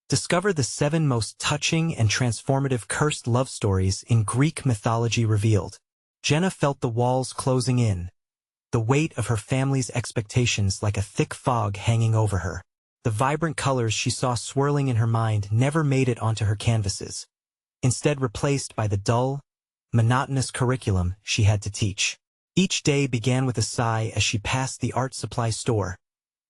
Discover the 7 most touching and transformative cursed love stories in Greek mythology revealed. Jenna felt the walls closing in, the weight of her family's expectations like a thick fog hanging over her. The vibrant colors she saw swirling in her mind never made it onto her canvases, instead replaced by the dull, monotonous curriculum she had to teach. Each day began with a sigh as she passed the art supply store,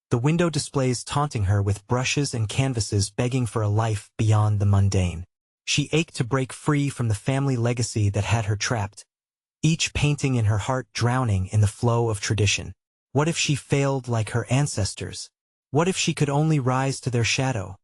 the window displays taunting her with brushes and canvases begging for a life beyond the mundane. She ached to break free from the family legacy that had her trapped, each painting in her heart drowning in the flow of tradition. What if she failed like her ancestors? What if she could only rise to their shadow?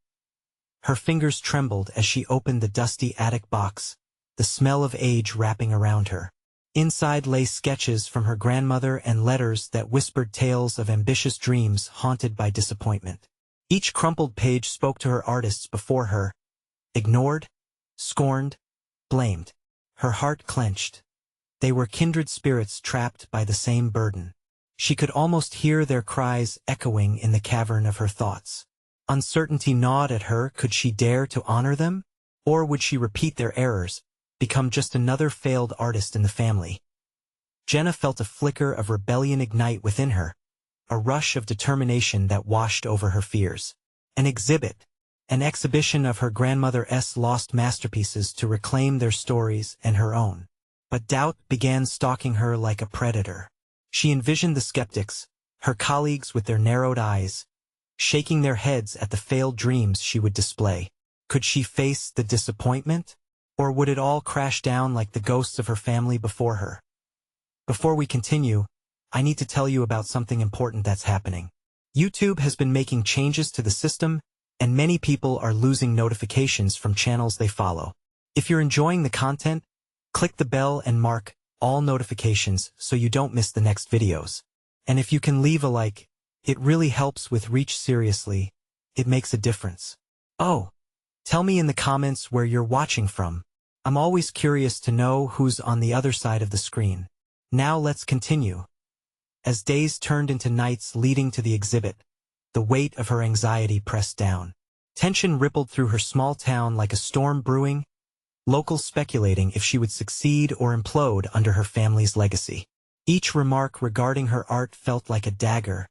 Her fingers trembled as she opened the dusty attic box, the smell of age wrapping around her. Inside lay sketches from her grandmother and letters that whispered tales of ambitious dreams haunted by disappointment. Each crumpled page spoke to her artists before her, ignored, scorned, blamed. Her heart clenched. They were kindred spirits trapped by the same burden. She could almost hear their cries echoing in the cavern of her thoughts. Uncertainty gnawed at her. Could she dare to honor them? Or would she repeat their errors, become just another failed artist in the family? Jenna felt a flicker of rebellion ignite within her, a rush of determination that washed over her fears. An exhibit, an exhibition of her grandmother's lost masterpieces to reclaim their stories and her own. But doubt began stalking her like a predator. She envisioned the skeptics, her colleagues with their narrowed eyes, shaking their heads at the failed dreams she would display. Could she face the disappointment? Or would it all crash down like the ghosts of her family before her? Before we continue, I need to tell you about something important that's happening. YouTube has been making changes to the system, and many people are losing notifications from channels they follow. If you're enjoying the content, click the bell and mark all notifications so you don't miss the next videos. And if you can leave a like, it really helps with reach. Seriously, it makes a difference. Oh, tell me in the comments where you're watching from. I'm always curious to know who's on the other side of the screen. Now let's continue. As days turned into nights leading to the exhibit, the weight of her anxiety pressed down. Tension rippled through her small town like a storm brewing, locals speculating if she would succeed or implode under her family's legacy. Each remark regarding her art felt like a dagger,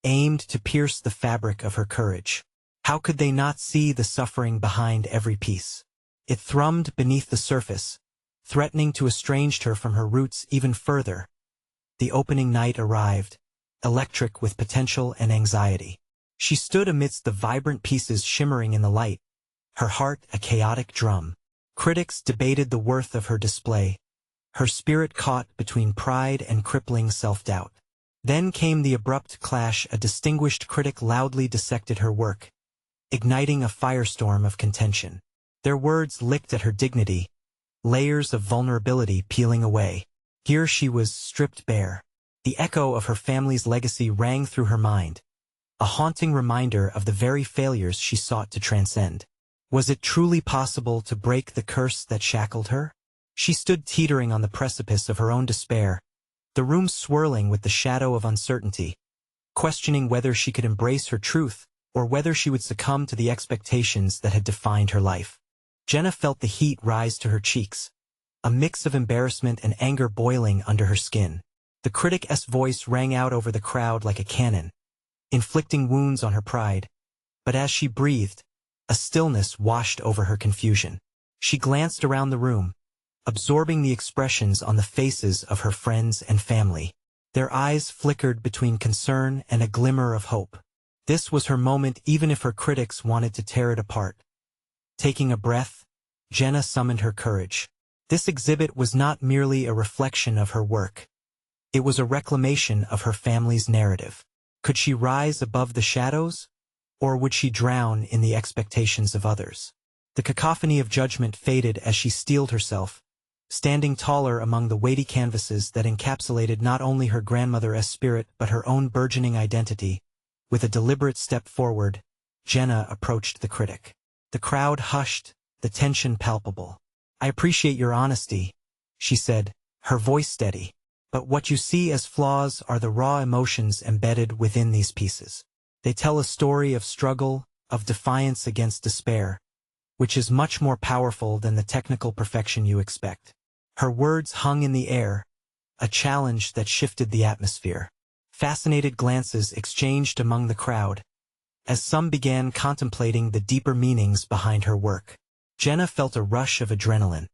aimed to pierce the fabric of her courage. How could they not see the suffering behind every piece? It thrummed beneath the surface, threatening to estrange her from her roots even further. The opening night arrived, electric with potential and anxiety. She stood amidst the vibrant pieces shimmering in the light, her heart a chaotic drum. Critics debated the worth of her display, her spirit caught between pride and crippling self-doubt. Then came the abrupt clash. A distinguished critic loudly dissected her work, igniting a firestorm of contention. Their words licked at her dignity, layers of vulnerability peeling away. Here she was stripped bare. The echo of her family's legacy rang through her mind, a haunting reminder of the very failures she sought to transcend. Was it truly possible to break the curse that shackled her? She stood teetering on the precipice of her own despair, the room swirling with the shadow of uncertainty, questioning whether she could embrace her truth or whether she would succumb to the expectations that had defined her life. Jenna felt the heat rise to her cheeks, a mix of embarrassment and anger boiling under her skin. The critic's voice rang out over the crowd like a cannon, inflicting wounds on her pride. But as she breathed, a stillness washed over her confusion. She glanced around the room, absorbing the expressions on the faces of her friends and family. Their eyes flickered between concern and a glimmer of hope. This was her moment, even if her critics wanted to tear it apart. Taking a breath, Jenna summoned her courage. This exhibit was not merely a reflection of her work. It was a reclamation of her family's narrative. Could she rise above the shadows? Or would she drown in the expectations of others? The cacophony of judgment faded as she steeled herself, standing taller among the weighty canvases that encapsulated not only her grandmother's spirit but her own burgeoning identity. With a deliberate step forward, Jenna approached the critic. The crowd hushed, the tension palpable. "I appreciate your honesty," she said, her voice steady. "But what you see as flaws are the raw emotions embedded within these pieces. They tell a story of struggle, of defiance against despair, which is much more powerful than the technical perfection you expect. Her words hung in the air, a challenge that shifted the atmosphere. Fascinated glances exchanged among the crowd, as some began contemplating the deeper meanings behind her work. Jenna felt a rush of adrenaline.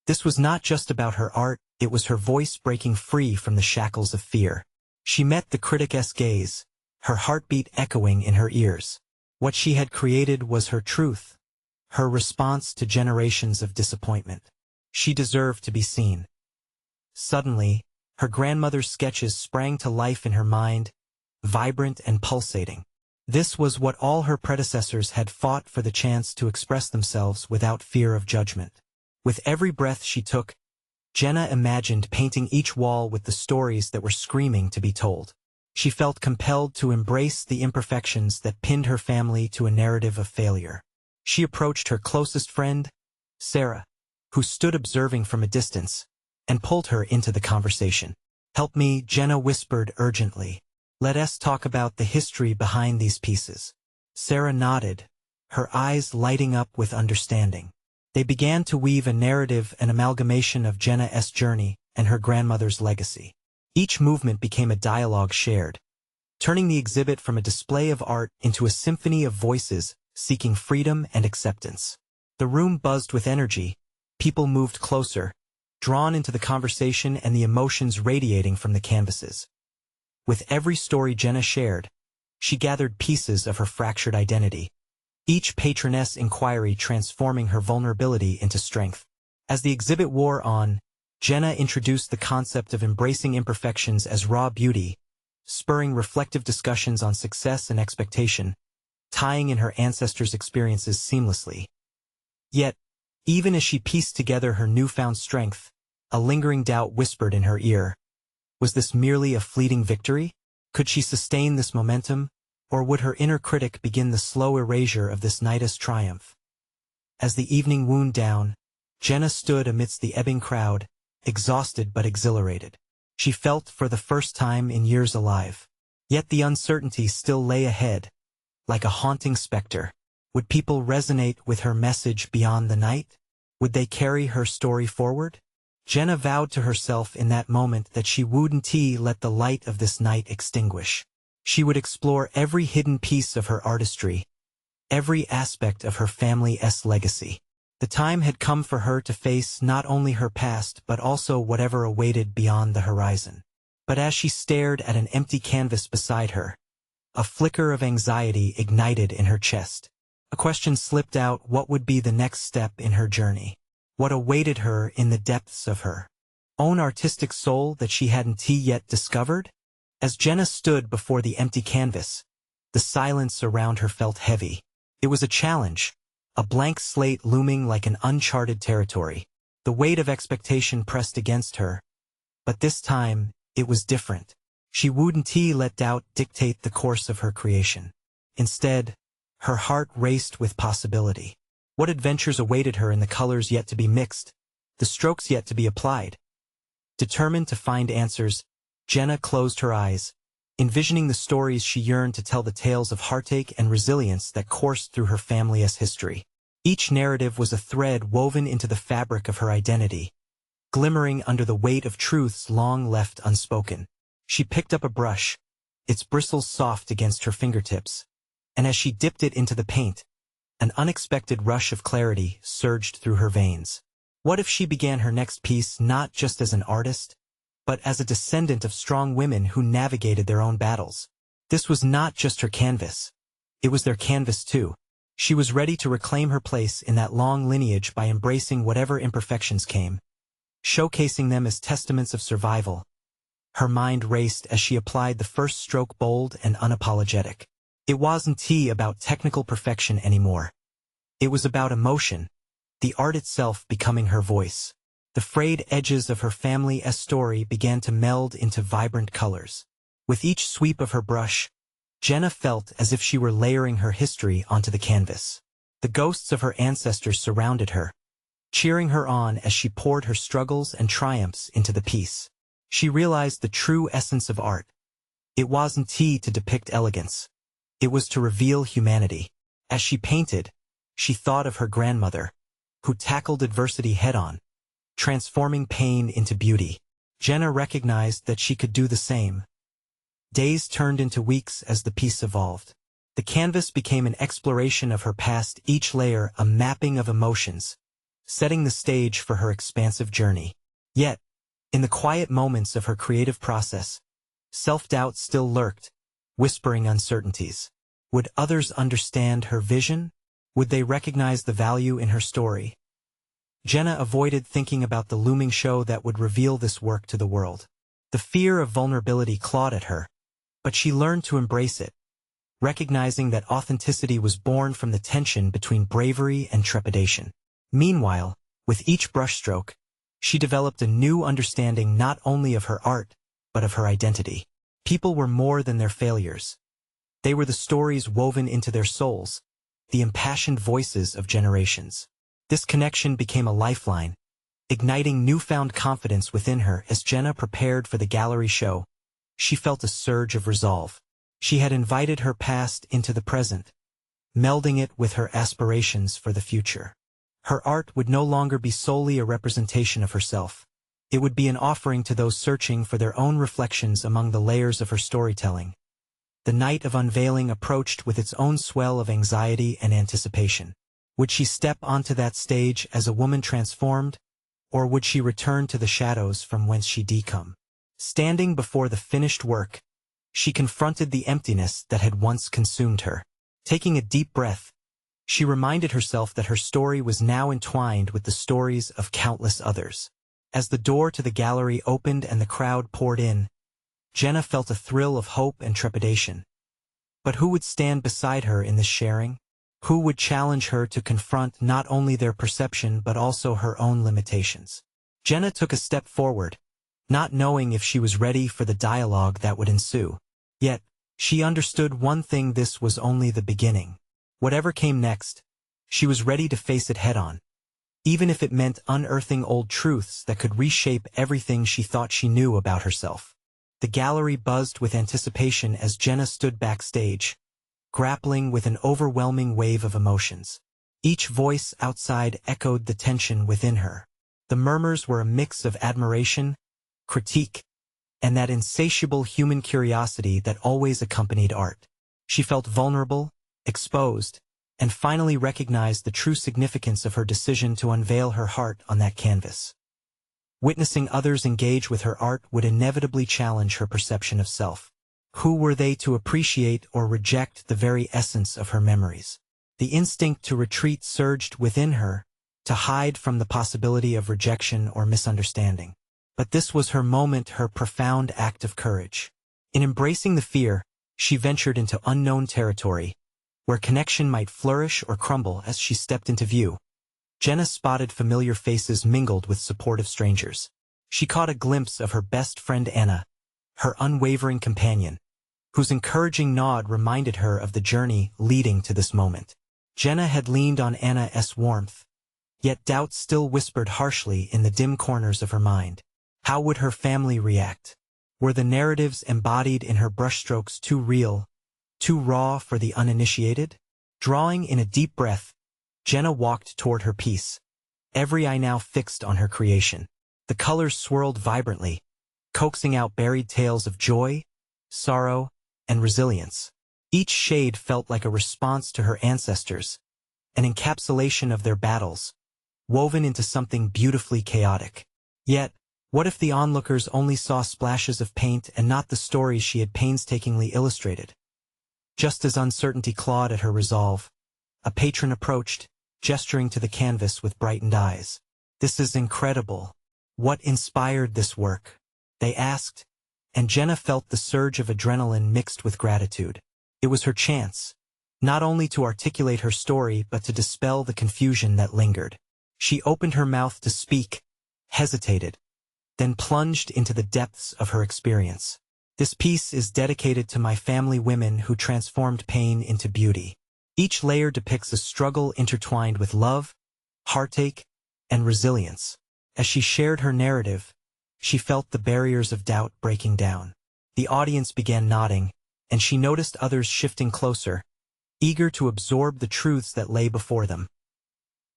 This was not just about her art, it was her voice breaking free from the shackles of fear. She met the critic's gaze, her heartbeat echoing in her ears. What she had created was her truth, her response to generations of disappointment. She deserved to be seen. Suddenly, her grandmother's sketches sprang to life in her mind, vibrant and pulsating. This was what all her predecessors had fought for, the chance to express themselves without fear of judgment. With every breath she took, Jenna imagined painting each wall with the stories that were screaming to be told. She felt compelled to embrace the imperfections that pinned her family to a narrative of failure. She approached her closest friend, Sarah, who stood observing from a distance, and pulled her into the conversation. "Help me," Jenna whispered urgently. "Let us talk about the history behind these pieces." Sarah nodded, her eyes lighting up with understanding. They began to weave a narrative, an amalgamation of Jenna's journey and her grandmother's legacy. Each movement became a dialogue shared, turning the exhibit from a display of art into a symphony of voices seeking freedom and acceptance. The room buzzed with energy, people moved closer, drawn into the conversation and the emotions radiating from the canvases. With every story Jenna shared, she gathered pieces of her fractured identity, each patroness inquiry transforming her vulnerability into strength. As the exhibit wore on, Jenna introduced the concept of embracing imperfections as raw beauty, spurring reflective discussions on success and expectation, tying in her ancestors' experiences seamlessly. Yet, even as she pieced together her newfound strength, a lingering doubt whispered in her ear. Was this merely a fleeting victory? Could she sustain this momentum, or would her inner critic begin the slow erasure of this night's triumph? As the evening wound down, Jenna stood amidst the ebbing crowd, exhausted but exhilarated. She felt for the first time in years alive. Yet the uncertainty still lay ahead, like a haunting specter. Would people resonate with her message beyond the night? Would they carry her story forward? Jenna vowed to herself in that moment that she wouldn't let the light of this night extinguish. She would explore every hidden piece of her artistry, every aspect of her family's legacy. The time had come for her to face not only her past but also whatever awaited beyond the horizon. But as she stared at an empty canvas beside her, a flicker of anxiety ignited in her chest. A question slipped out: what would be the next step in her journey? What awaited her in the depths of her own artistic soul that she hadn't yet discovered? As Jenna stood before the empty canvas, the silence around her felt heavy. It was a challenge, a blank slate looming like an uncharted territory. The weight of expectation pressed against her, but this time, it was different. She wouldn't let doubt dictate the course of her creation. Instead, her heart raced with possibility. What adventures awaited her in the colors yet to be mixed, the strokes yet to be applied? Determined to find answers, Jenna closed her eyes, envisioning the stories she yearned to tell, the tales of heartache and resilience that coursed through her family's history. Each narrative was a thread woven into the fabric of her identity, glimmering under the weight of truths long left unspoken. She picked up a brush, its bristles soft against her fingertips, and as she dipped it into the paint, an unexpected rush of clarity surged through her veins. What if she began her next piece not just as an artist, but as a descendant of strong women who navigated their own battles? This was not just her canvas. It was their canvas too. She was ready to reclaim her place in that long lineage by embracing whatever imperfections came, showcasing them as testaments of survival. Her mind raced as she applied the first stroke, bold and unapologetic. It wasn't about technical perfection anymore. It was about emotion, the art itself becoming her voice. The frayed edges of her family's story began to meld into vibrant colors. With each sweep of her brush, Jenna felt as if she were layering her history onto the canvas. The ghosts of her ancestors surrounded her, cheering her on as she poured her struggles and triumphs into the piece. She realized the true essence of art. It wasn't to depict elegance. It was to reveal humanity. As she painted, she thought of her grandmother, who tackled adversity head-on, transforming pain into beauty. Jenna recognized that she could do the same. Days turned into weeks as the piece evolved. The canvas became an exploration of her past, each layer a mapping of emotions, setting the stage for her expansive journey. Yet, in the quiet moments of her creative process, self-doubt still lurked, whispering uncertainties. Would others understand her vision? Would they recognize the value in her story? Jenna avoided thinking about the looming show that would reveal this work to the world. The fear of vulnerability clawed at her, but she learned to embrace it, recognizing that authenticity was born from the tension between bravery and trepidation. Meanwhile, with each brushstroke, she developed a new understanding not only of her art, but of her identity. People were more than their failures. They were the stories woven into their souls, the impassioned voices of generations. This connection became a lifeline, igniting newfound confidence within her. As Jenna prepared for the gallery show, she felt a surge of resolve. She had invited her past into the present, melding it with her aspirations for the future. Her art would no longer be solely a representation of herself. It would be an offering to those searching for their own reflections among the layers of her storytelling. The night of unveiling approached with its own swell of anxiety and anticipation. Would she step onto that stage as a woman transformed, or would she return to the shadows from whence she decome? Standing before the finished work, she confronted the emptiness that had once consumed her. Taking a deep breath, she reminded herself that her story was now entwined with the stories of countless others. As the door to the gallery opened and the crowd poured in, Jenna felt a thrill of hope and trepidation. But who would stand beside her in this sharing? Who would challenge her to confront not only their perception but also her own limitations? Jenna took a step forward, not knowing if she was ready for the dialogue that would ensue. Yet, she understood one thing: this was only the beginning. Whatever came next, she was ready to face it head-on, even if it meant unearthing old truths that could reshape everything she thought she knew about herself. The gallery buzzed with anticipation as Jenna stood backstage, grappling with an overwhelming wave of emotions. Each voice outside echoed the tension within her. The murmurs were a mix of admiration, critique, and that insatiable human curiosity that always accompanied art. She felt vulnerable, exposed, and finally recognized the true significance of her decision to unveil her heart on that canvas. Witnessing others engage with her art would inevitably challenge her perception of self. Who were they to appreciate or reject the very essence of her memories? The instinct to retreat surged within her, to hide from the possibility of rejection or misunderstanding. But this was her moment, her profound act of courage. In embracing the fear, she ventured into unknown territory, where connection might flourish or crumble. As she stepped into view, Jenna spotted familiar faces mingled with supportive strangers. She caught a glimpse of her best friend Anna, her unwavering companion, whose encouraging nod reminded her of the journey leading to this moment. Jenna had leaned on Anna's warmth, yet doubt still whispered harshly in the dim corners of her mind. How would her family react? Were the narratives embodied in her brushstrokes too real, too raw for the uninitiated? Drawing in a deep breath, Jenna walked toward her piece, every eye now fixed on her creation. The colors swirled vibrantly, coaxing out buried tales of joy, sorrow, and resilience. Each shade felt like a response to her ancestors, an encapsulation of their battles, woven into something beautifully chaotic. Yet, what if the onlookers only saw splashes of paint and not the stories she had painstakingly illustrated? Just as uncertainty clawed at her resolve, a patron approached, gesturing to the canvas with brightened eyes. "This is incredible. What inspired this work?" they asked, and Jenna felt the surge of adrenaline mixed with gratitude. It was her chance, not only to articulate her story but to dispel the confusion that lingered. She opened her mouth to speak, hesitated, then plunged into the depths of her experience. "This piece is dedicated to my family, women who transformed pain into beauty." Each layer depicts a struggle intertwined with love, heartache, and resilience. As she shared her narrative, she felt the barriers of doubt breaking down. The audience began nodding, and she noticed others shifting closer, eager to absorb the truths that lay before them.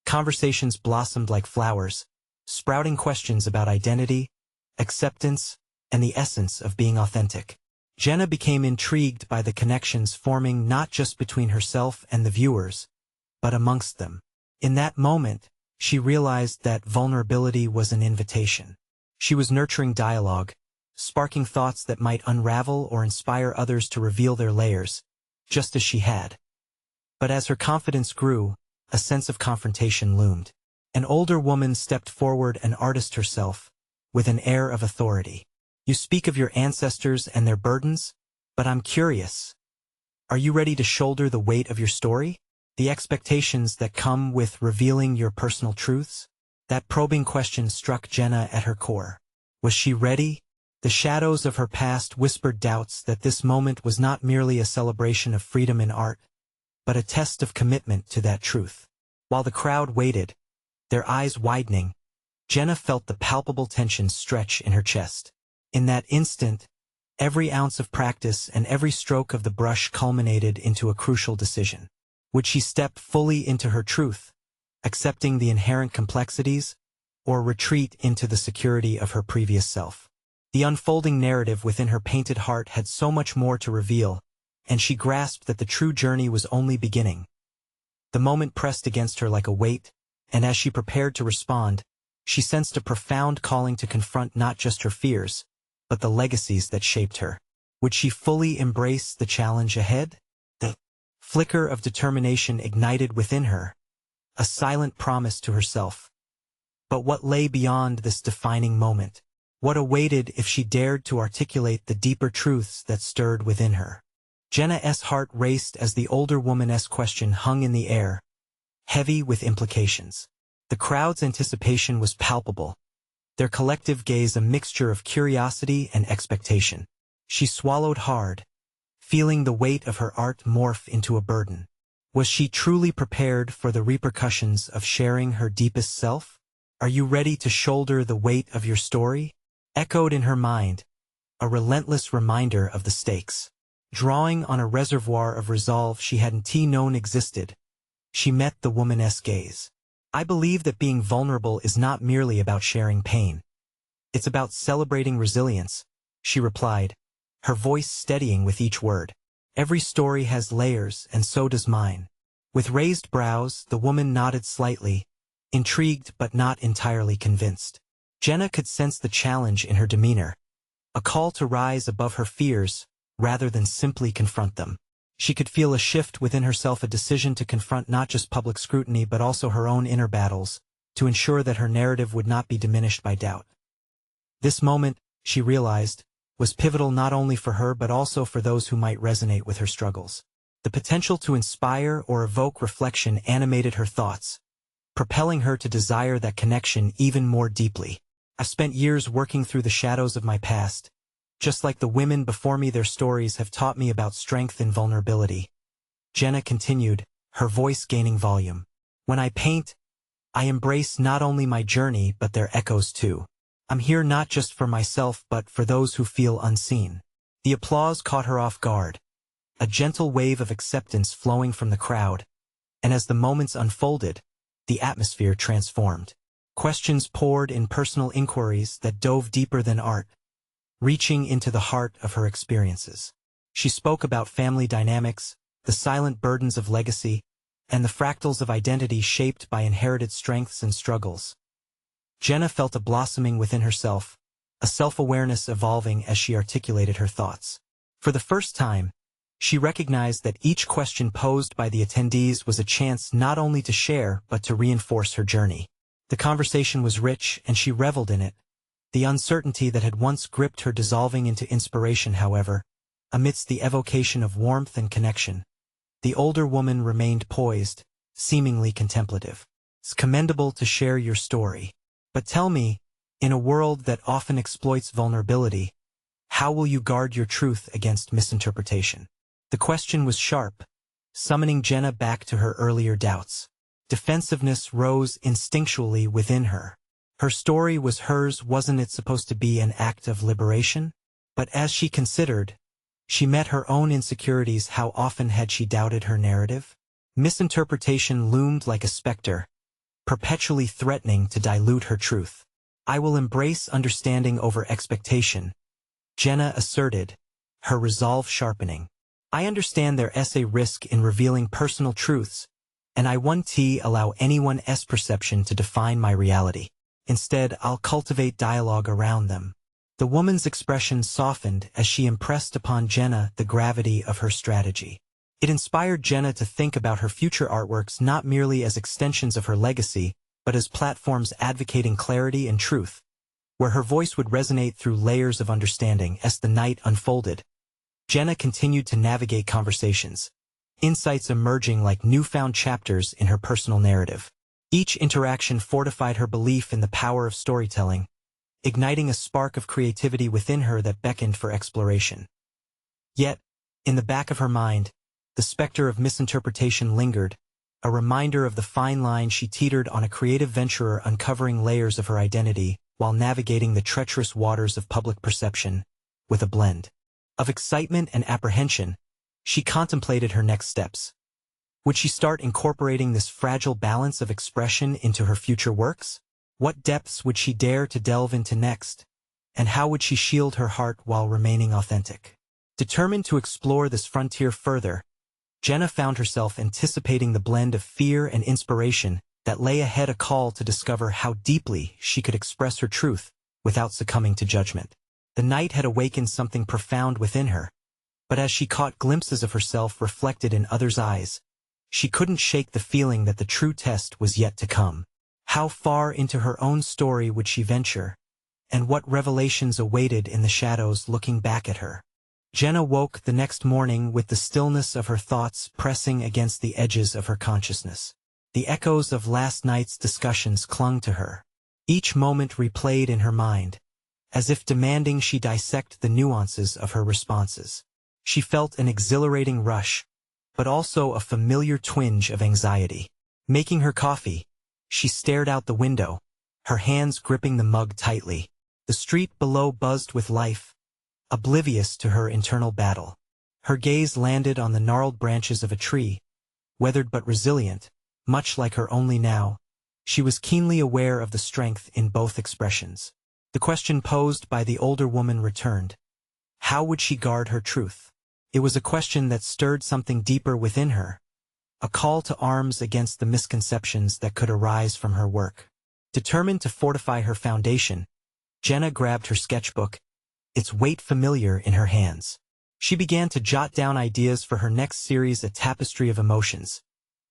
Conversations blossomed like flowers, sprouting questions about identity, acceptance, and the essence of being authentic. Jenna became intrigued by the connections forming not just between herself and the viewers, but amongst them. In that moment, she realized that vulnerability was an invitation. She was nurturing dialogue, sparking thoughts that might unravel or inspire others to reveal their layers, just as she had. But as her confidence grew, a sense of confrontation loomed. An older woman stepped forward and articed herself, with an air of authority. "You speak of your ancestors and their burdens, but I'm curious. Are you ready to shoulder the weight of your story? The expectations that come with revealing your personal truths?" That probing question struck Jenna at her core. Was she ready? The shadows of her past whispered doubts that this moment was not merely a celebration of freedom in art, but a test of commitment to that truth. While the crowd waited, their eyes widening, Jenna felt the palpable tension stretch in her chest. In that instant, every ounce of practice and every stroke of the brush culminated into a crucial decision. Would she step fully into her truth, accepting the inherent complexities, or retreat into the security of her previous self? The unfolding narrative within her painted heart had so much more to reveal, and she grasped that the true journey was only beginning. The moment pressed against her like a weight, and as she prepared to respond, she sensed a profound calling to confront not just her fears, but the legacies that shaped her. Would she fully embrace the challenge ahead? The flicker of determination ignited within her, a silent promise to herself. But what lay beyond this defining moment? What awaited if she dared to articulate the deeper truths that stirred within her? Jenna's heart raced as the older woman's question hung in the air, heavy with implications. The crowd's anticipation was palpable, their collective gaze a mixture of curiosity and expectation. She swallowed hard, feeling the weight of her art morph into a burden. Was she truly prepared for the repercussions of sharing her deepest self? "Are you ready to shoulder the weight of your story?" echoed in her mind, a relentless reminder of the stakes. Drawing on a reservoir of resolve she hadn't known existed, she met the woman's gaze. "I believe that being vulnerable is not merely about sharing pain. It's about celebrating resilience," she replied, her voice steadying with each word. "Every story has layers, and so does mine." With raised brows, the woman nodded slightly, intrigued but not entirely convinced. Jenna could sense the challenge in her demeanor, a call to rise above her fears, rather than simply confront them. She could feel a shift within herself, a decision to confront not just public scrutiny but also her own inner battles, to ensure that her narrative would not be diminished by doubt. This moment, she realized, was pivotal not only for her but also for those who might resonate with her struggles. The potential to inspire or evoke reflection animated her thoughts, propelling her to desire that connection even more deeply. "I've spent years working through the shadows of my past. Just like the women before me, their stories have taught me about strength and vulnerability," Jenna continued, her voice gaining volume. "When I paint, I embrace not only my journey but their echoes too. I'm here not just for myself but for those who feel unseen." The applause caught her off guard, a gentle wave of acceptance flowing from the crowd, and as the moments unfolded, the atmosphere transformed. Questions poured in, personal inquiries that dove deeper than art, reaching into the heart of her experiences. She spoke about family dynamics, the silent burdens of legacy, and the fractals of identity shaped by inherited strengths and struggles. Jenna felt a blossoming within herself, a self-awareness evolving as she articulated her thoughts. For the first time, she recognized that each question posed by the attendees was a chance not only to share but to reinforce her journey. The conversation was rich and she reveled in it, the uncertainty that had once gripped her dissolving into inspiration. However, amidst the evocation of warmth and connection, the older woman remained poised, seemingly contemplative. "It's commendable to share your story. But tell me, in a world that often exploits vulnerability, how will you guard your truth against misinterpretation?" The question was sharp, summoning Jenna back to her earlier doubts. Defensiveness rose instinctually within her. Her story was hers. Wasn't it supposed to be an act of liberation? But as she considered, She met her own insecurities. How often had she doubted her narrative? Misinterpretation loomed like a specter, perpetually threatening to dilute her truth. I will embrace understanding over expectation, Jenna asserted, her resolve sharpening. I understand their essay risk in revealing personal truths, and I won't allow anyone's perception to define my reality. Instead, I'll cultivate dialogue around them. The woman's expression softened as she impressed upon Jenna the gravity of her strategy. It inspired Jenna to think about her future artworks not merely as extensions of her legacy, but as platforms advocating clarity and truth, where her voice would resonate through layers of understanding. As the night unfolded, Jenna continued to navigate conversations, insights emerging like newfound chapters in her personal narrative. Each interaction fortified her belief in the power of storytelling, igniting a spark of creativity within her that beckoned for exploration. Yet, in the back of her mind, the specter of misinterpretation lingered, a reminder of the fine line she teetered on, a creative venturer uncovering layers of her identity while navigating the treacherous waters of public perception. With a blend of excitement and apprehension, she contemplated her next steps. Would she start incorporating this fragile balance of expression into her future works? What depths would she dare to delve into next? And how would she shield her heart while remaining authentic? Determined to explore this frontier further, Jenna found herself anticipating the blend of fear and inspiration that lay ahead, a call to discover how deeply she could express her truth without succumbing to judgment. The night had awakened something profound within her, but as she caught glimpses of herself reflected in others' eyes, she couldn't shake the feeling that the true test was yet to come. How far into her own story would she venture, and what revelations awaited in the shadows looking back at her? Jenna woke the next morning with the stillness of her thoughts pressing against the edges of her consciousness. The echoes of last night's discussions clung to her, each moment replayed in her mind, as if demanding she dissect the nuances of her responses. She felt an exhilarating rush, but also a familiar twinge of anxiety. Making her coffee, she stared out the window, her hands gripping the mug tightly. The street below buzzed with life, oblivious to her internal battle. Her gaze landed on the gnarled branches of a tree, weathered but resilient, much like her only now. She was keenly aware of the strength in both expressions. The question posed by the older woman returned. How would she guard her truth? It was a question that stirred something deeper within her, a call to arms against the misconceptions that could arise from her work. Determined to fortify her foundation, Jenna grabbed her sketchbook, its weight familiar in her hands. She began to jot down ideas for her next series, a tapestry of emotions,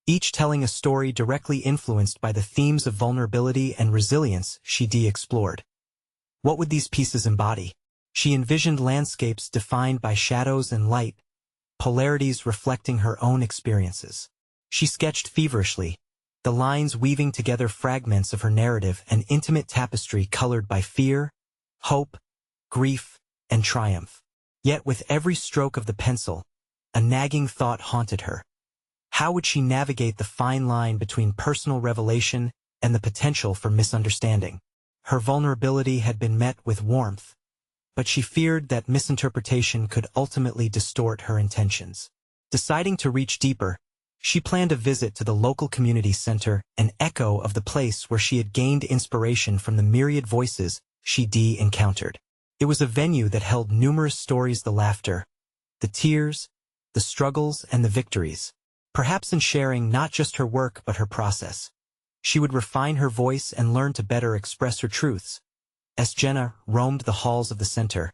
each telling a story directly influenced by the themes of vulnerability and resilience she explored. What would these pieces embody? She envisioned landscapes defined by shadows and light, polarities reflecting her own experiences. She sketched feverishly, the lines weaving together fragments of her narrative, an intimate tapestry colored by fear, hope, grief, and triumph. Yet with every stroke of the pencil, a nagging thought haunted her. How would she navigate the fine line between personal revelation and the potential for misunderstanding? Her vulnerability had been met with warmth, but she feared that misinterpretation could ultimately distort her intentions. Deciding to reach deeper, she planned a visit to the local community center, an echo of the place where she had gained inspiration from the myriad voices she encountered. It was a venue that held numerous stories, the laughter, the tears, the struggles, and the victories. Perhaps in sharing not just her work but her process, she would refine her voice and learn to better express her truths. As Jenna roamed the halls of the center,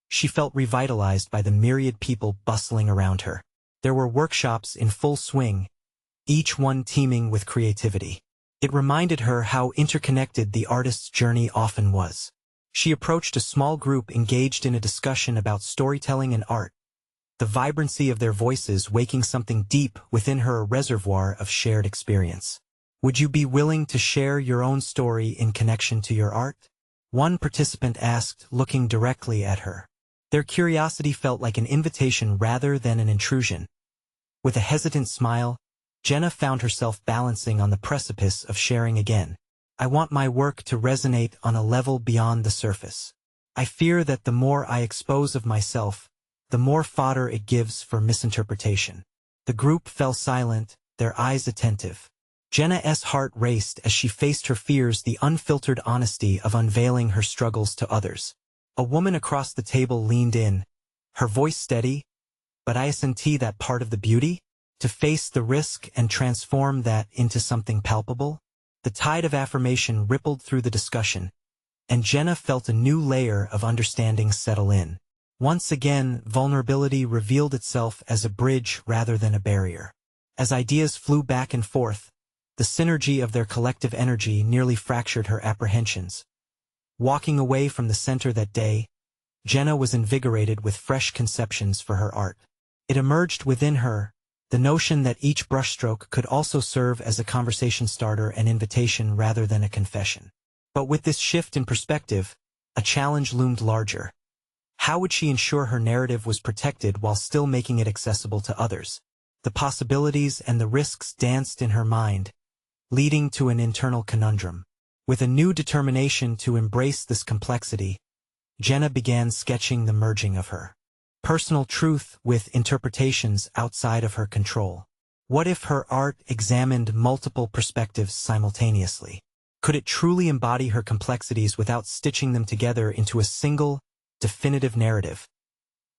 she felt revitalized by the myriad people bustling around her. There were workshops in full swing, each one teeming with creativity. It reminded her how interconnected the artist's journey often was. She approached a small group engaged in a discussion about storytelling and art, the vibrancy of their voices waking something deep within her, a reservoir of shared experience. Would you be willing to share your own story in connection to your art? One participant asked, looking directly at her. Their curiosity felt like an invitation rather than an intrusion. With a hesitant smile, Jenna found herself balancing on the precipice of sharing again. I want my work to resonate on a level beyond the surface. I fear that the more I expose of myself, the more fodder it gives for misinterpretation. The group fell silent, their eyes attentive. Jenna's heart raced as she faced her fears, the unfiltered honesty of unveiling her struggles to others. A woman across the table leaned in, her voice steady. "But isn't that part of the beauty? To face the risk and transform that into something palpable?" The tide of affirmation rippled through the discussion, and Jenna felt a new layer of understanding settle in. Once again, vulnerability revealed itself as a bridge rather than a barrier. As ideas flew back and forth, the synergy of their collective energy nearly fractured her apprehensions. Walking away from the center that day, Jenna was invigorated with fresh conceptions for her art. It emerged within her, the notion that each brushstroke could also serve as a conversation starter, an invitation rather than a confession. But with this shift in perspective, a challenge loomed larger. How would she ensure her narrative was protected while still making it accessible to others? The possibilities and the risks danced in her mind, leading to an internal conundrum. With a new determination to embrace this complexity, Jenna began sketching the merging of her personal truth with interpretations outside of her control. What if her art examined multiple perspectives simultaneously? Could it truly embody her complexities without stitching them together into a single, definitive narrative?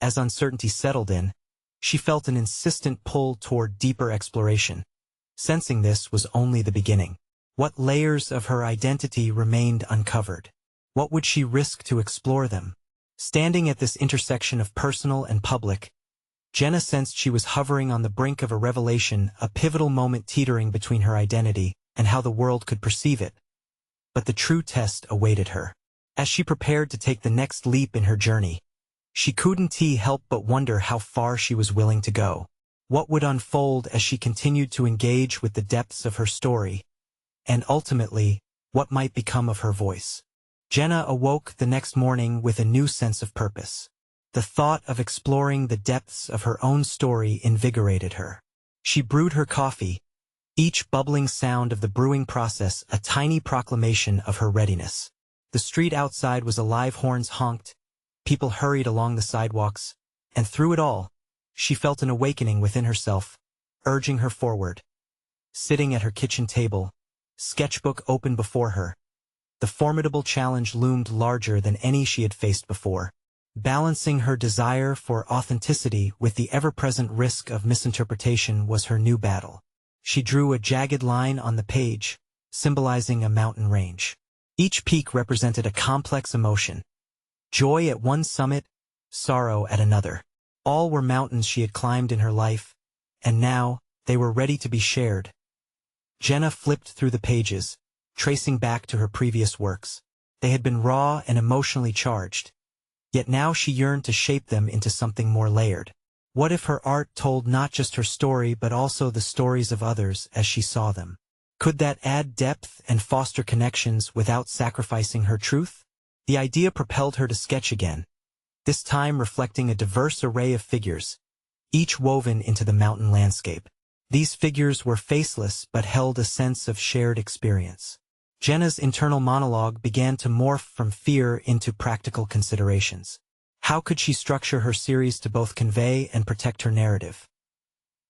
As uncertainty settled in, she felt an insistent pull toward deeper exploration. Sensing this was only the beginning. What layers of her identity remained uncovered? What would she risk to explore them? Standing at this intersection of personal and public, Jenna sensed she was hovering on the brink of a revelation, a pivotal moment teetering between her identity and how the world could perceive it. But the true test awaited her. As she prepared to take the next leap in her journey, she couldn't help but wonder how far she was willing to go. What would unfold as she continued to engage with the depths of her story, and ultimately, what might become of her voice? Jenna awoke the next morning with a new sense of purpose. The thought of exploring the depths of her own story invigorated her. She brewed her coffee, each bubbling sound of the brewing process a tiny proclamation of her readiness. The street outside was alive, horns honked, people hurried along the sidewalks, and through it all, she felt an awakening within herself, urging her forward. Sitting at her kitchen table, sketchbook open before her, the formidable challenge loomed larger than any she had faced before. Balancing her desire for authenticity with the ever-present risk of misinterpretation was her new battle. She drew a jagged line on the page, symbolizing a mountain range. Each peak represented a complex emotion. Joy at one summit, sorrow at another. All were mountains she had climbed in her life, and now, they were ready to be shared. Jenna flipped through the pages, tracing back to her previous works. They had been raw and emotionally charged, yet now she yearned to shape them into something more layered. What if her art told not just her story but also the stories of others as she saw them? Could that add depth and foster connections without sacrificing her truth? The idea propelled her to sketch again, this time reflecting a diverse array of figures, each woven into the mountain landscape. These figures were faceless but held a sense of shared experience. Jenna's internal monologue began to morph from fear into practical considerations. How could she structure her series to both convey and protect her narrative?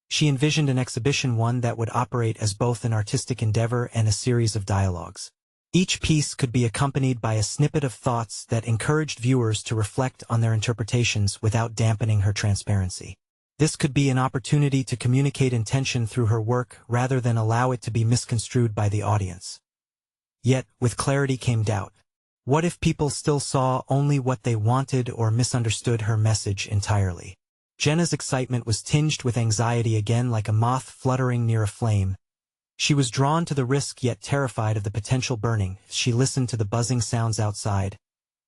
She envisioned an exhibition, one that would operate as both an artistic endeavor and a series of dialogues. Each piece could be accompanied by a snippet of thoughts that encouraged viewers to reflect on their interpretations without dampening her transparency. This could be an opportunity to communicate intention through her work rather than allow it to be misconstrued by the audience. Yet, with clarity came doubt. What if people still saw only what they wanted or misunderstood her message entirely? Jenna's excitement was tinged with anxiety again, like a moth fluttering near a flame. She was drawn to the risk yet terrified of the potential burning. She listened to the buzzing sounds outside.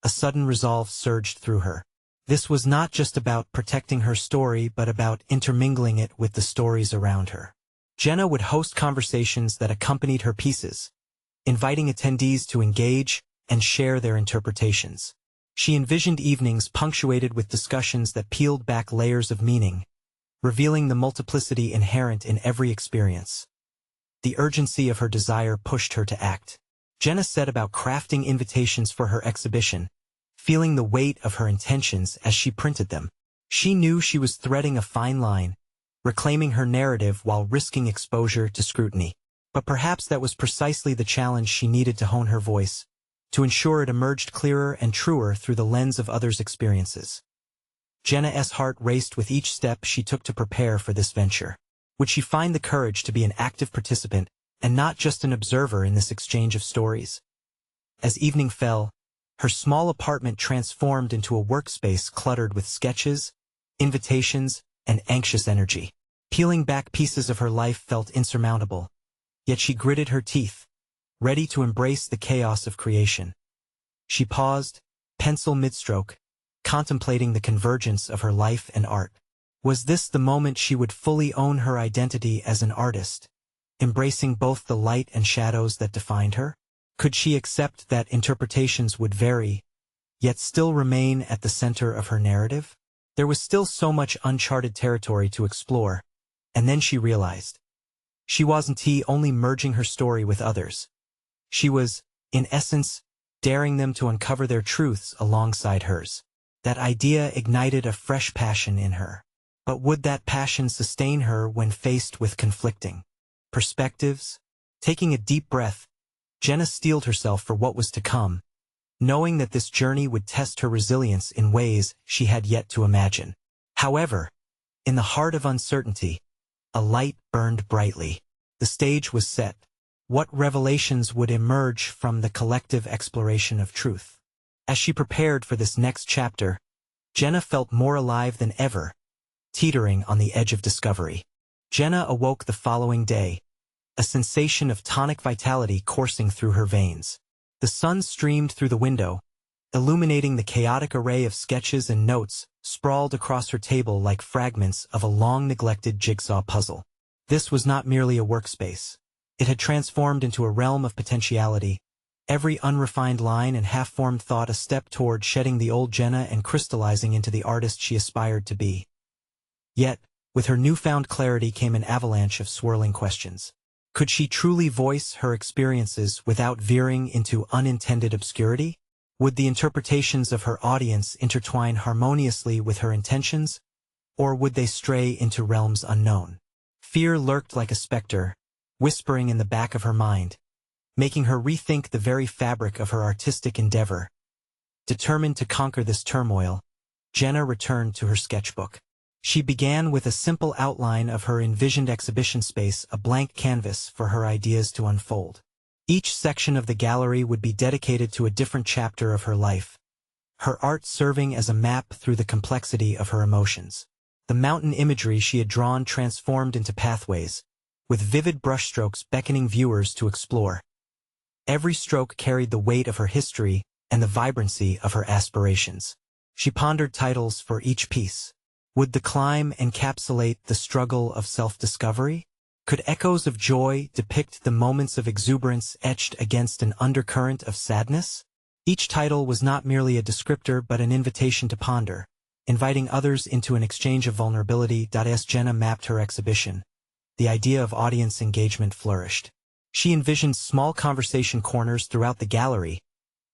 A sudden resolve surged through her. This was not just about protecting her story but about intermingling it with the stories around her. Jenna would host conversations that accompanied her pieces, inviting attendees to engage and share their interpretations. She envisioned evenings punctuated with discussions that peeled back layers of meaning, revealing the multiplicity inherent in every experience. The urgency of her desire pushed her to act. Jenna set about crafting invitations for her exhibition, feeling the weight of her intentions as she printed them. She knew she was threading a fine line, reclaiming her narrative while risking exposure to scrutiny. But perhaps that was precisely the challenge she needed to hone her voice, to ensure it emerged clearer and truer through the lens of others' experiences. Jenna's heart raced with each step she took to prepare for this venture. Would she find the courage to be an active participant and not just an observer in this exchange of stories? As evening fell, her small apartment transformed into a workspace cluttered with sketches, invitations, and anxious energy. Peeling back pieces of her life felt insurmountable, yet she gritted her teeth, ready to embrace the chaos of creation. She paused, pencil mid-stroke, contemplating the convergence of her life and art. Was this the moment she would fully own her identity as an artist, embracing both the light and shadows that defined her? Could she accept that interpretations would vary, yet still remain at the center of her narrative? There was still so much uncharted territory to explore, and then she realized. She wasn't only merging her story with others. She was, in essence, daring them to uncover their truths alongside hers. That idea ignited a fresh passion in her. But would that passion sustain her when faced with conflicting perspectives? Taking a deep breath, Jenna steeled herself for what was to come, knowing that this journey would test her resilience in ways she had yet to imagine. However, in the heart of uncertainty, a light burned brightly. The stage was set. What revelations would emerge from the collective exploration of truth? As she prepared for this next chapter, Jenna felt more alive than ever, teetering on the edge of discovery. Jenna awoke the following day, a sensation of tonic vitality coursing through her veins. The sun streamed through the window, illuminating the chaotic array of sketches and notes sprawled across her table like fragments of a long-neglected jigsaw puzzle. This was not merely a workspace. It had transformed into a realm of potentiality, every unrefined line and half-formed thought a step toward shedding the old Jenna and crystallizing into the artist she aspired to be. Yet, with her newfound clarity came an avalanche of swirling questions. Could she truly voice her experiences without veering into unintended obscurity? Would the interpretations of her audience intertwine harmoniously with her intentions, or would they stray into realms unknown? Fear lurked like a specter, whispering in the back of her mind, making her rethink the very fabric of her artistic endeavor. Determined to conquer this turmoil, Jenna returned to her sketchbook. She began with a simple outline of her envisioned exhibition space, a blank canvas for her ideas to unfold. Each section of the gallery would be dedicated to a different chapter of her life, her art serving as a map through the complexity of her emotions. The mountain imagery she had drawn transformed into pathways, with vivid brushstrokes beckoning viewers to explore. Every stroke carried the weight of her history and the vibrancy of her aspirations. She pondered titles for each piece. Would the climb encapsulate the struggle of self-discovery? Could echoes of joy depict the moments of exuberance etched against an undercurrent of sadness? Each title was not merely a descriptor but an invitation to ponder, inviting others into an exchange of vulnerability. As Jenna mapped her exhibition, the idea of audience engagement flourished. She envisioned small conversation corners throughout the gallery,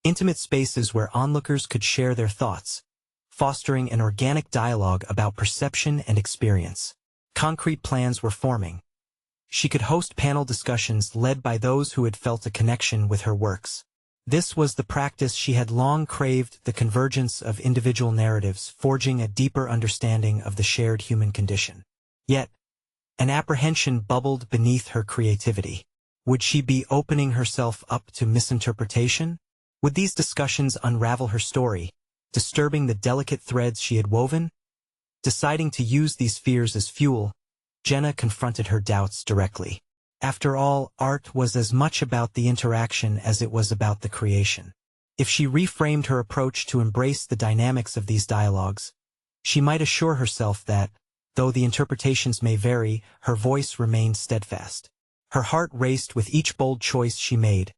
intimate spaces where onlookers could share their thoughts, fostering an organic dialogue about perception and experience. Concrete plans were forming. She could host panel discussions led by those who had felt a connection with her works. This was the practice she had long craved, the convergence of individual narratives forging a deeper understanding of the shared human condition. Yet, an apprehension bubbled beneath her creativity. Would she be opening herself up to misinterpretation? Would these discussions unravel her story, disturbing the delicate threads she had woven? Deciding to use these fears as fuel, Jenna confronted her doubts directly. After all, art was as much about the interaction as it was about the creation. If she reframed her approach to embrace the dynamics of these dialogues, she might assure herself that, though the interpretations may vary, her voice remained steadfast. Her heart raced with each bold choice she made,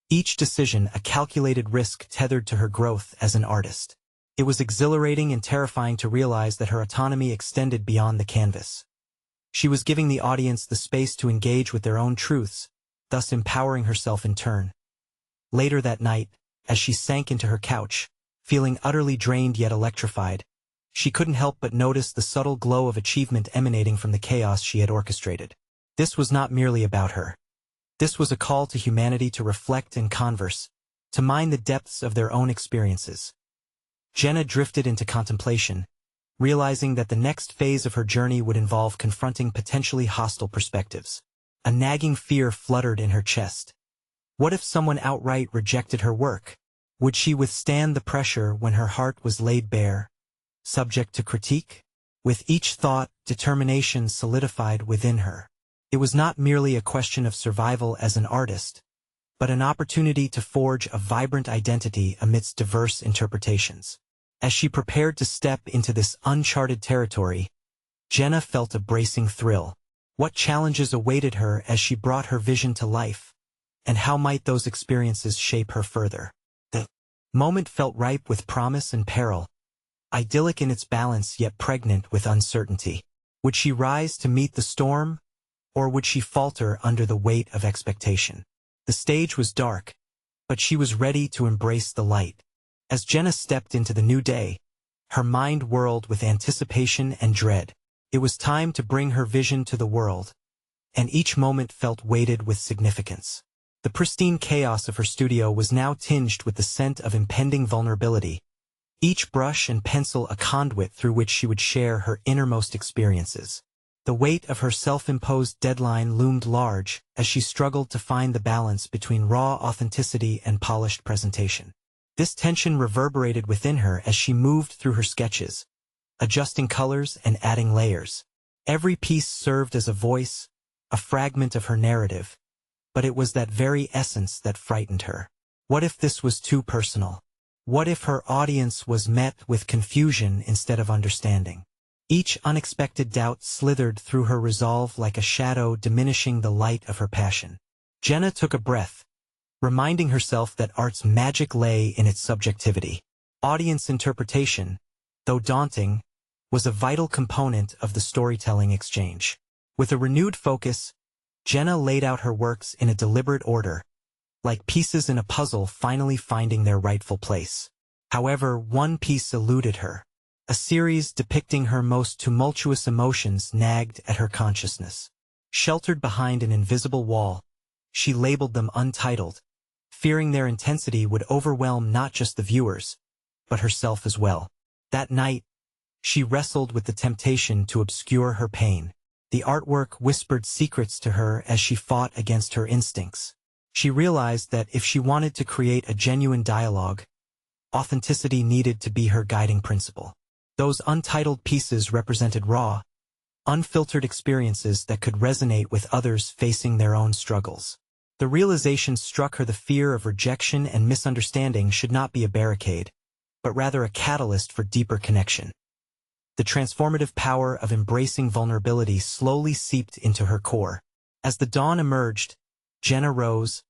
each decision a calculated risk tethered to her growth as an artist. It was exhilarating and terrifying to realize that her autonomy extended beyond the canvas. She was giving the audience the space to engage with their own truths, thus empowering herself in turn. Later that night, as she sank into her couch, feeling utterly drained yet electrified, she couldn't help but notice the subtle glow of achievement emanating from the chaos she had orchestrated. This was not merely about her. This was a call to humanity to reflect and converse, to mine the depths of their own experiences. Jenna drifted into contemplation, realizing that the next phase of her journey would involve confronting potentially hostile perspectives. A nagging fear fluttered in her chest. What if someone outright rejected her work? Would she withstand the pressure when her heart was laid bare, subject to critique? With each thought, determination solidified within her. It was not merely a question of survival as an artist, but an opportunity to forge a vibrant identity amidst diverse interpretations. As she prepared to step into this uncharted territory, Jenna felt a bracing thrill. What challenges awaited her as she brought her vision to life, and how might those experiences shape her further? The moment felt ripe with promise and peril, idyllic in its balance yet pregnant with uncertainty. Would she rise to meet the storm, or would she falter under the weight of expectation? The stage was dark, but she was ready to embrace the light. As Jenna stepped into the new day, her mind whirled with anticipation and dread. It was time to bring her vision to the world, and each moment felt weighted with significance. The pristine chaos of her studio was now tinged with the scent of impending vulnerability, each brush and pencil a conduit through which she would share her innermost experiences. The weight of her self-imposed deadline loomed large as she struggled to find the balance between raw authenticity and polished presentation. This tension reverberated within her as she moved through her sketches, adjusting colors and adding layers. Every piece served as a voice, a fragment of her narrative, but it was that very essence that frightened her. What if this was too personal? What if her audience was met with confusion instead of understanding? Each unexpected doubt slithered through her resolve like a shadow, diminishing the light of her passion. Jenna took a breath, reminding herself that art's magic lay in its subjectivity. Audience interpretation, though daunting, was a vital component of the storytelling exchange. With a renewed focus, Jenna laid out her works in a deliberate order, like pieces in a puzzle finally finding their rightful place. However, one piece eluded her. A series depicting her most tumultuous emotions nagged at her consciousness. Sheltered behind an invisible wall, she labeled them untitled, fearing their intensity would overwhelm not just the viewers, but herself as well. That night, she wrestled with the temptation to obscure her pain. The artwork whispered secrets to her as she fought against her instincts. She realized that if she wanted to create a genuine dialogue, authenticity needed to be her guiding principle. Those untitled pieces represented raw, unfiltered experiences that could resonate with others facing their own struggles. The realization struck her: the fear of rejection and misunderstanding should not be a barricade, but rather a catalyst for deeper connection. The transformative power of embracing vulnerability slowly seeped into her core. As the dawn emerged, Jenna rose,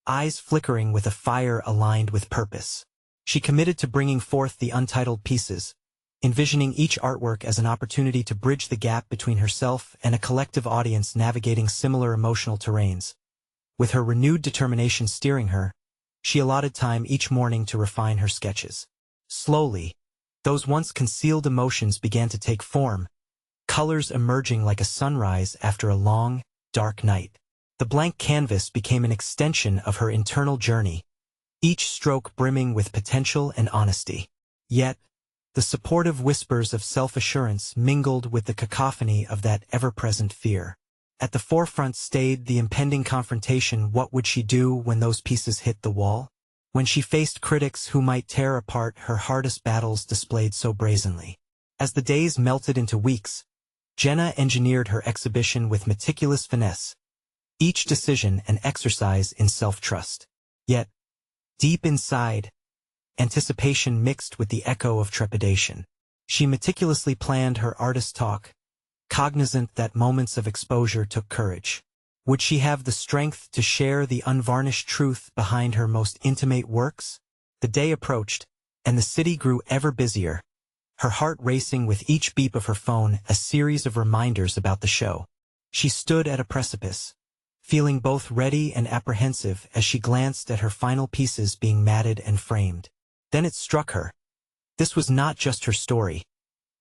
eyes flickering with a fire aligned with purpose. She committed to bringing forth the untitled pieces, envisioning each artwork as an opportunity to bridge the gap between herself and a collective audience navigating similar emotional terrains. With her renewed determination steering her, she allotted time each morning to refine her sketches. Slowly, those once concealed emotions began to take form, colors emerging like a sunrise after a long, dark night. The blank canvas became an extension of her internal journey, each stroke brimming with potential and honesty. Yet, the supportive whispers of self-assurance mingled with the cacophony of that ever-present fear. At the forefront stayed the impending confrontation. What would she do when those pieces hit the wall? When she faced critics who might tear apart her hardest battles displayed so brazenly? As the days melted into weeks, Jenna engineered her exhibition with meticulous finesse, each decision an exercise in self-trust. Yet, deep inside, anticipation mixed with the echo of trepidation. She meticulously planned her artist talk, cognizant that moments of exposure took courage. Would she have the strength to share the unvarnished truth behind her most intimate works? The day approached, and the city grew ever busier, her heart racing with each beep of her phone, a series of reminders about the show. She stood at a precipice, feeling both ready and apprehensive as she glanced at her final pieces being matted and framed. Then it struck her. This was not just her story.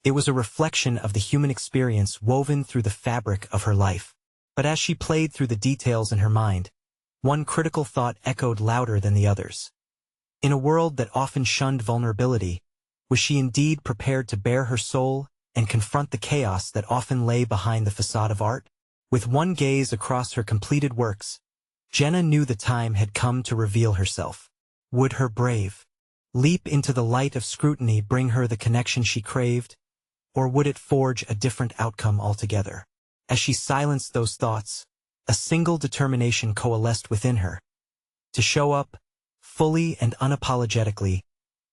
It was a reflection of the human experience woven through the fabric of her life. But as she played through the details in her mind, one critical thought echoed louder than the others. In a world that often shunned vulnerability, was she indeed prepared to bare her soul and confront the chaos that often lay behind the facade of art? With one gaze across her completed works, Jenna knew the time had come to reveal herself. Would her brave leap into the light of scrutiny bring her the connection she craved, or would it forge a different outcome altogether? As she silenced those thoughts, a single determination coalesced within her: to show up, fully and unapologetically,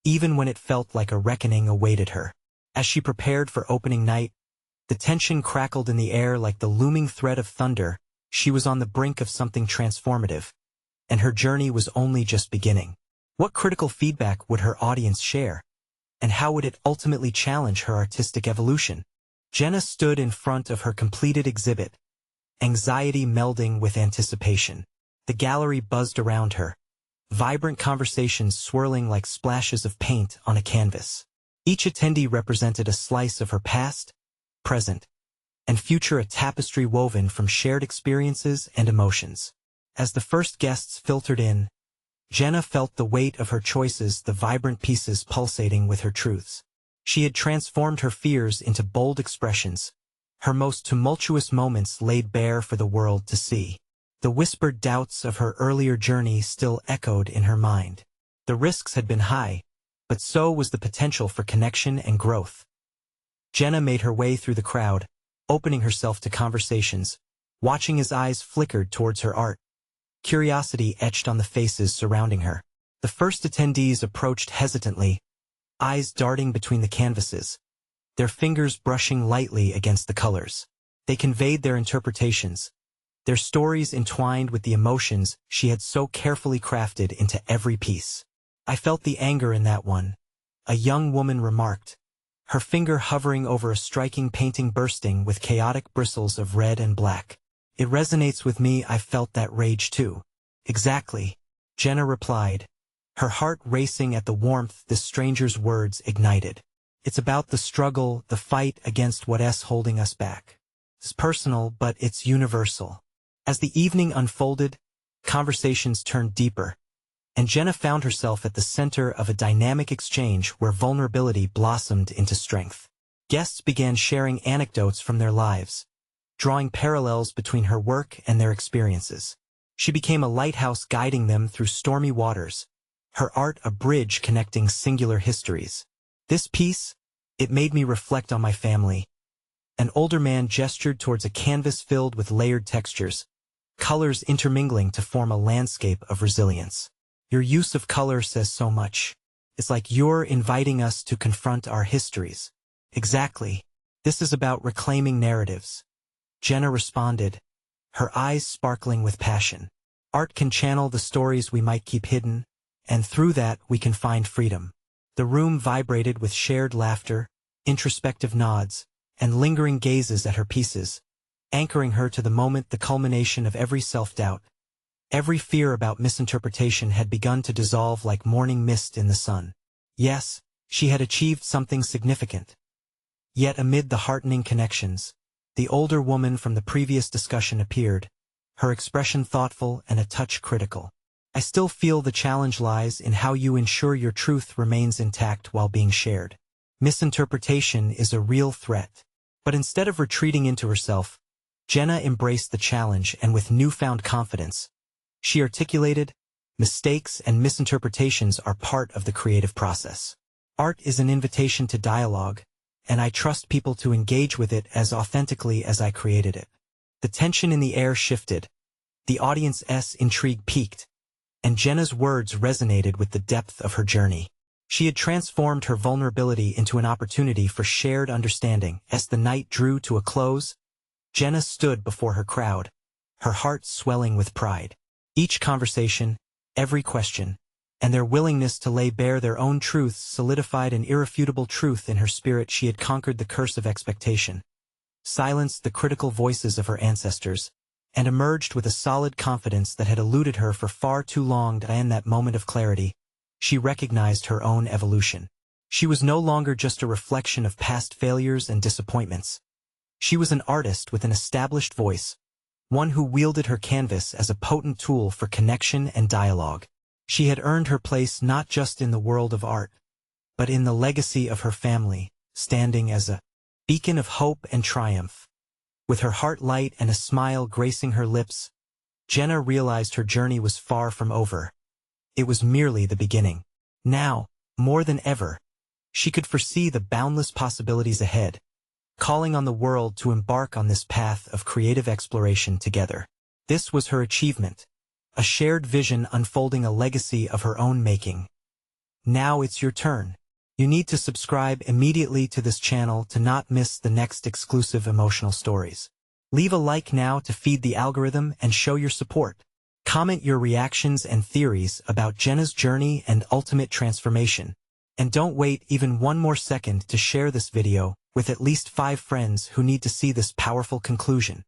even when it felt like a reckoning awaited her. As she prepared for opening night, the tension crackled in the air like the looming threat of thunder. She was on the brink of something transformative, and her journey was only just beginning. What critical feedback would her audience share? And how would it ultimately challenge her artistic evolution? Jenna stood in front of her completed exhibit, anxiety melding with anticipation. The gallery buzzed around her, vibrant conversations swirling like splashes of paint on a canvas. Each attendee represented a slice of her past, present, and future, a tapestry woven from shared experiences and emotions. As the first guests filtered in, Jenna felt the weight of her choices, the vibrant pieces pulsating with her truths. She had transformed her fears into bold expressions, her most tumultuous moments laid bare for the world to see. The whispered doubts of her earlier journey still echoed in her mind. The risks had been high, but so was the potential for connection and growth. Jenna made her way through the crowd, opening herself to conversations, watching as eyes flickered towards her art. Curiosity etched on the faces surrounding her. The first attendees approached hesitantly, eyes darting between the canvases, their fingers brushing lightly against the colors. They conveyed their interpretations, their stories entwined with the emotions she had so carefully crafted into every piece. "I felt the anger in that one," a young woman remarked, her finger hovering over a striking painting bursting with chaotic bristles of red and black. "It resonates with me, I felt that rage too." "Exactly," Jenna replied, her heart racing at the warmth this stranger's words ignited. "It's about the struggle, the fight against what's holding us back. It's personal, but it's universal." As the evening unfolded, conversations turned deeper, and Jenna found herself at the center of a dynamic exchange where vulnerability blossomed into strength. Guests began sharing anecdotes from their lives, drawing parallels between her work and their experiences. She became a lighthouse guiding them through stormy waters, her art a bridge connecting singular histories. "This piece, it made me reflect on my family." An older man gestured towards a canvas filled with layered textures, colors intermingling to form a landscape of resilience. "Your use of color says so much. It's like you're inviting us to confront our histories." "Exactly. This is about reclaiming narratives," Jenna responded, her eyes sparkling with passion. "Art can channel the stories we might keep hidden, and through that we can find freedom." The room vibrated with shared laughter, introspective nods, and lingering gazes at her pieces, anchoring her to the moment, the culmination of every self-doubt. Every fear about misinterpretation had begun to dissolve like morning mist in the sun. Yes, she had achieved something significant. Yet amid the heartening connections, the older woman from the previous discussion appeared, her expression thoughtful and a touch critical. "I still feel the challenge lies in how you ensure your truth remains intact while being shared. Misinterpretation is a real threat." But instead of retreating into herself, Jenna embraced the challenge, and with newfound confidence, she articulated, "Mistakes and misinterpretations are part of the creative process. Art is an invitation to dialogue, and I trust people to engage with it as authentically as I created it." The tension in the air shifted, the audience's intrigue peaked, and Jenna's words resonated with the depth of her journey. She had transformed her vulnerability into an opportunity for shared understanding. As the night drew to a close, Jenna stood before her crowd, her heart swelling with pride. Each conversation, every question, and their willingness to lay bare their own truths solidified an irrefutable truth in her spirit. She had conquered the curse of expectation, silenced the critical voices of her ancestors, and emerged with a solid confidence that had eluded her for far too long. In that moment of clarity, she recognized her own evolution. She was no longer just a reflection of past failures and disappointments. She was an artist with an established voice, one who wielded her canvas as a potent tool for connection and dialogue. She had earned her place not just in the world of art, but in the legacy of her family, standing as a beacon of hope and triumph. With her heart light and a smile gracing her lips, Jenna realized her journey was far from over. It was merely the beginning. Now, more than ever, she could foresee the boundless possibilities ahead, calling on the world to embark on this path of creative exploration together. This was her achievement, a shared vision unfolding a legacy of her own making. Now it's your turn. You need to subscribe immediately to this channel to not miss the next exclusive emotional stories. Leave a like now to feed the algorithm and show your support. Comment your reactions and theories about Jenna's journey and ultimate transformation. And don't wait even one more second to share this video with at least 5 friends who need to see this powerful conclusion.